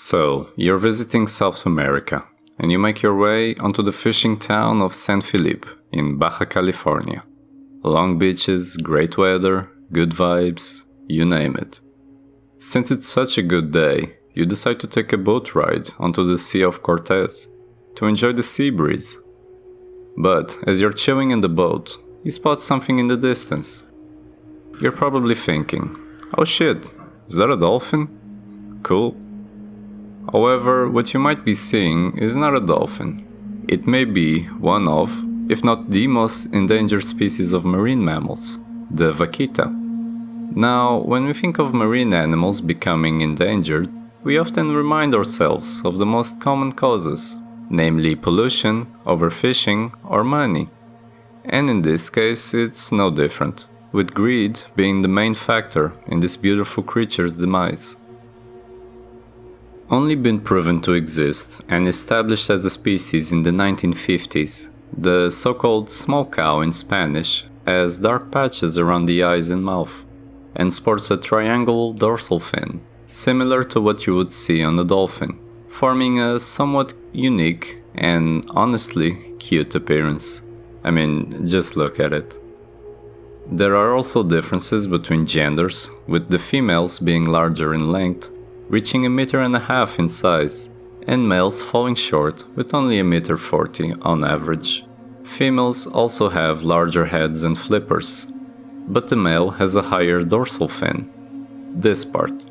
So, you're visiting South America, and you make your way onto the fishing town of San Felipe in Baja California. Long beaches, great weather, good vibes, you name it. Since it's such a good day, you decide to take a boat ride onto the Sea of Cortez to enjoy the sea breeze. But as you're chilling in the boat, you spot something in the distance. You're probably thinking, oh shit, is that a dolphin? Cool. However, what you might be seeing is not a dolphin. It may be one of, if not the most endangered species of marine mammals, the vaquita. Now, when we think of marine animals becoming endangered, we often remind ourselves of the most common causes, namely pollution, overfishing, or money. And in this case, it's no different, with greed being the main factor in this beautiful creature's demise. Only been proven to exist and established as a species in the 1950s, the so-called small cow in Spanish has dark patches around the eyes and mouth, and sports a triangle dorsal fin, similar to what you would see on a dolphin, forming a somewhat unique and honestly cute appearance. I mean, just look at it. There are also differences between genders, with the females being larger in length, reaching 1.5 meters in size, and males falling short with only 1.40 meters on average. Females also have larger heads and flippers, but the male has a higher dorsal fin. This part.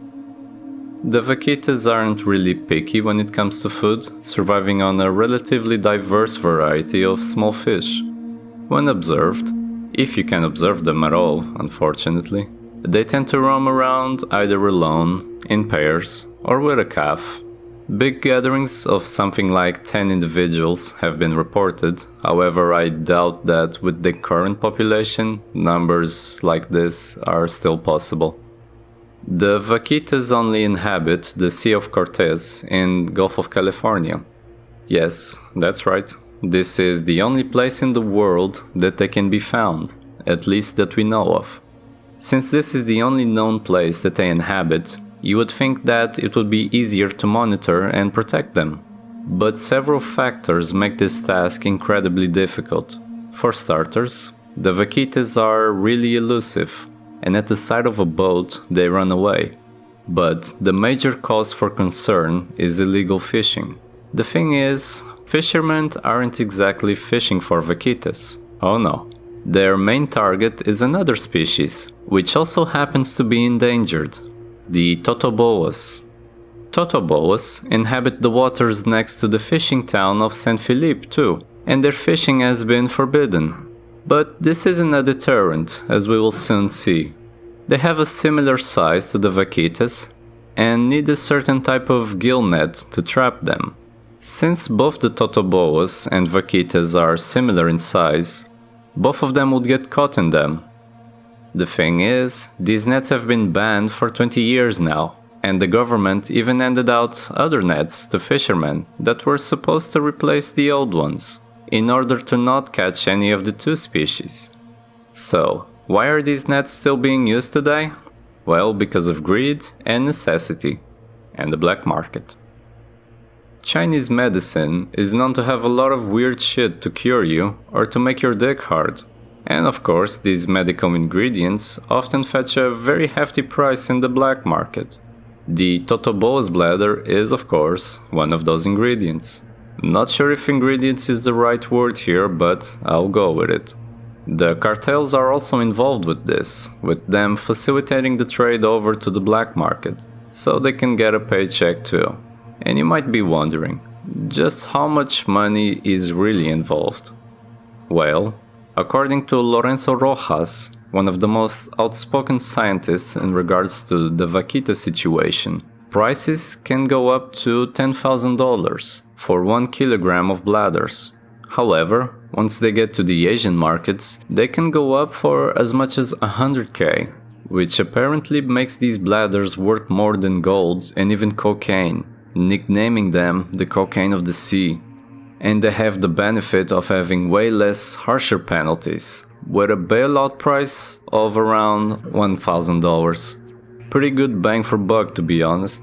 The vaquitas aren't really picky when it comes to food, surviving on a relatively diverse variety of small fish. When observed, if you can observe them at all, unfortunately, they tend to roam around either alone, in pairs, or with a calf. Big gatherings of something like 10 individuals have been reported, however I doubt that with the current population, numbers like this are still possible. The vaquitas only inhabit the Sea of Cortez in Gulf of California. Yes, that's right, this is the only place in the world that they can be found, at least that we know of. Since this is the only known place that they inhabit, you would think that it would be easier to monitor and protect them. But several factors make this task incredibly difficult. For starters, the vaquitas are really elusive, and at the sight of a boat they run away. But the major cause for concern is illegal fishing. The thing is, fishermen aren't exactly fishing for vaquitas. Oh no. Their main target is another species, which also happens to be endangered, the Totoboas. Totoboas inhabit the waters next to the fishing town of San Felipe too, and their fishing has been forbidden. But this isn't a deterrent, as we will soon see. They have a similar size to the vaquitas, and need a certain type of gill net to trap them. Since both the Totoboas and vaquitas are similar in size, both of them would get caught in them. The thing is, these nets have been banned for 20 years now, and the government even handed out other nets to fishermen that were supposed to replace the old ones, in order to not catch any of the two species. So, why are these nets still being used today? Well, because of greed and necessity, and the black market. Chinese medicine is known to have a lot of weird shit to cure you or to make your dick hard. And of course, these medical ingredients often fetch a very hefty price in the black market. The Totoboa's bladder is, of course, one of those ingredients. Not sure if ingredients is the right word here, but I'll go with it. The cartels are also involved with this, with them facilitating the trade over to the black market, so they can get a paycheck too. And you might be wondering, just how much money is really involved? Well, according to Lorenzo Rojas, one of the most outspoken scientists in regards to the vaquita situation, prices can go up to $10,000 for 1 kilogram of bladders. However, once they get to the Asian markets, they can go up for as much as $100K, which apparently makes these bladders worth more than gold and even cocaine, nicknaming them the cocaine of the sea. And they have the benefit of having way less harsher penalties, with a bailout price of around $1,000. Pretty good bang for buck, to be honest.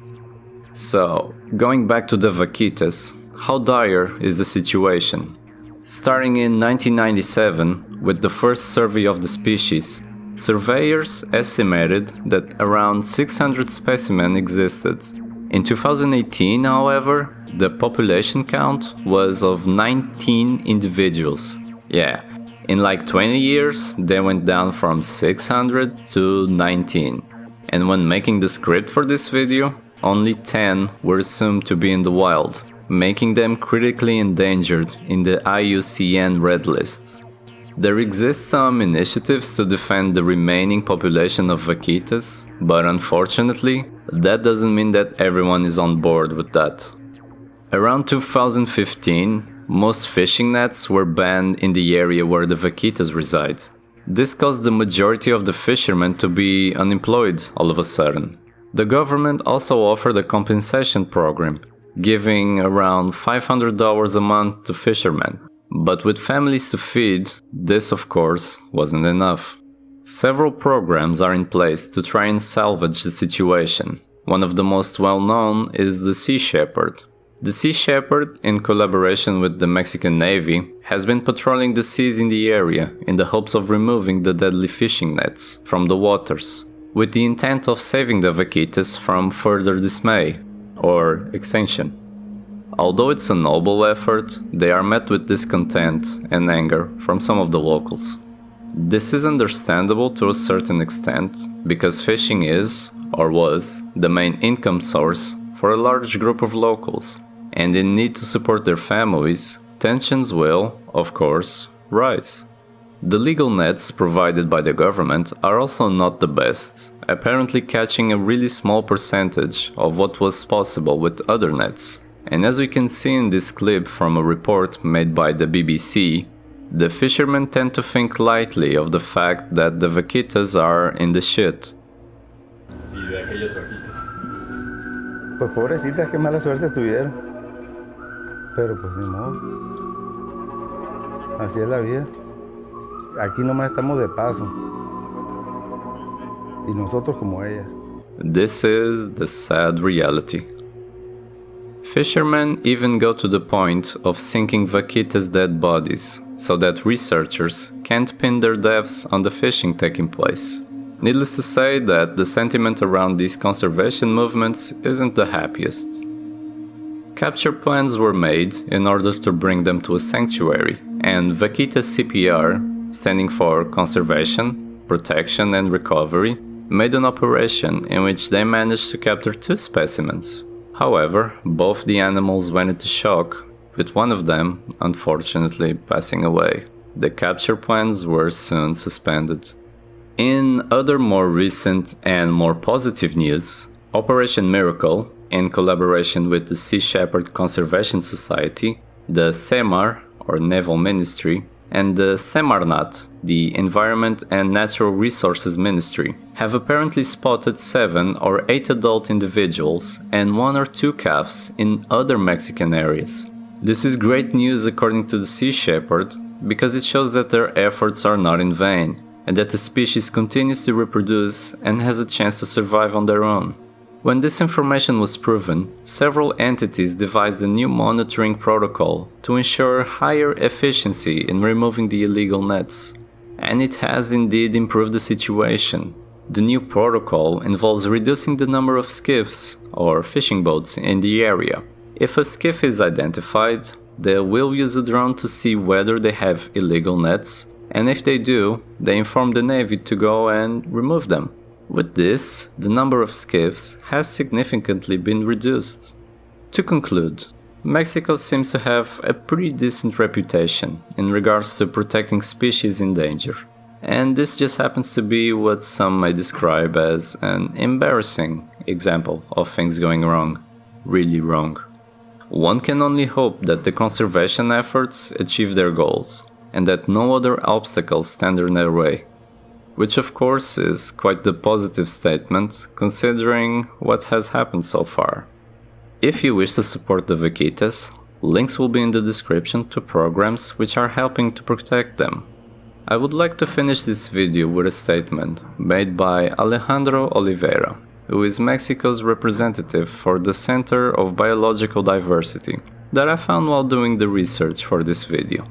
So, Going back to the vaquitas, how dire is the situation? Starting in 1997, with the first survey of the species, surveyors estimated that around 600 specimens existed. In 2018, however, the population count was of 19 individuals. Yeah, in like 20 years, they went down from 600 to 19. And when making the script for this video, only 10 were assumed to be in the wild, making them critically endangered in the IUCN Red List. There exist some initiatives to defend the remaining population of vaquitas, but unfortunately, that doesn't mean that everyone is on board with that. Around 2015, most fishing nets were banned in the area where the vaquitas reside. This caused the majority of the fishermen to be unemployed all of a sudden. The government also offered a compensation program, giving around $500 a month to fishermen. But with families to feed, this of course wasn't enough. Several programs are in place to try and salvage the situation. One of the most well-known is the Sea Shepherd. The Sea Shepherd, in collaboration with the Mexican Navy, has been patrolling the seas in the area in the hopes of removing the deadly fishing nets from the waters, with the intent of saving the vaquitas from further dismay or extinction. Although it's a noble effort, they are met with discontent and anger from some of the locals. This is understandable to a certain extent, because fishing is, or was, the main income source for a large group of locals, and in need to support their families, tensions will, of course, rise. The legal nets provided by the government are also not the best, apparently catching a really small percentage of what was possible with other nets. And as we can see in this clip from a report made by the BBC, the fishermen tend to think lightly of the fact that the vaquitas are in the shit. Y de aquellas vaquitas. Pues pobrecitas, qué mala suerte tuvieron. Pero pues ni modo. Así es la vida. Aquí nomás estamos de paso. Y nosotros como ellas. This is the sad reality. Fishermen even go to the point of sinking vaquitas' dead bodies, so that researchers can't pin their deaths on the fishing taking place. Needless to say that the sentiment around these conservation movements isn't the happiest. Capture plans were made in order to bring them to a sanctuary, and Vaquita CPR, standing for Conservation, Protection and Recovery, made an operation in which they managed to capture 2 specimens. However, both the animals went into shock, with one of them, unfortunately, passing away. The capture plans were soon suspended. In other more recent and more positive news, Operation Miracle, in collaboration with the Sea Shepherd Conservation Society, the SEMAR, or Naval Ministry, and the SEMARNAT, the Environment and Natural Resources Ministry, have apparently spotted 7 or 8 adult individuals and 1 or 2 calves in other Mexican areas. This is great news according to the Sea Shepherd, because it shows that their efforts are not in vain, and that the species continues to reproduce and has a chance to survive on their own. When this information was proven, several entities devised a new monitoring protocol to ensure higher efficiency in removing the illegal nets. And it has indeed improved the situation. The new protocol involves reducing the number of skiffs, or fishing boats, in the area. If a skiff is identified, they will use a drone to see whether they have illegal nets, and if they do, they inform the Navy to go and remove them. With this, the number of skiffs has significantly been reduced. To conclude, Mexico seems to have a pretty decent reputation in regards to protecting species in danger, and this just happens to be what some might describe as an embarrassing example of things going wrong, really wrong. One can only hope that the conservation efforts achieve their goals, and that no other obstacles stand in their way. Which of course is quite the positive statement, considering what has happened so far. If you wish to support the vaquitas, links will be in the description to programs which are helping to protect them. I would like to finish this video with a statement made by Alejandro Oliveira, who is Mexico's representative for the Center of Biological Diversity, that I found while doing the research for this video.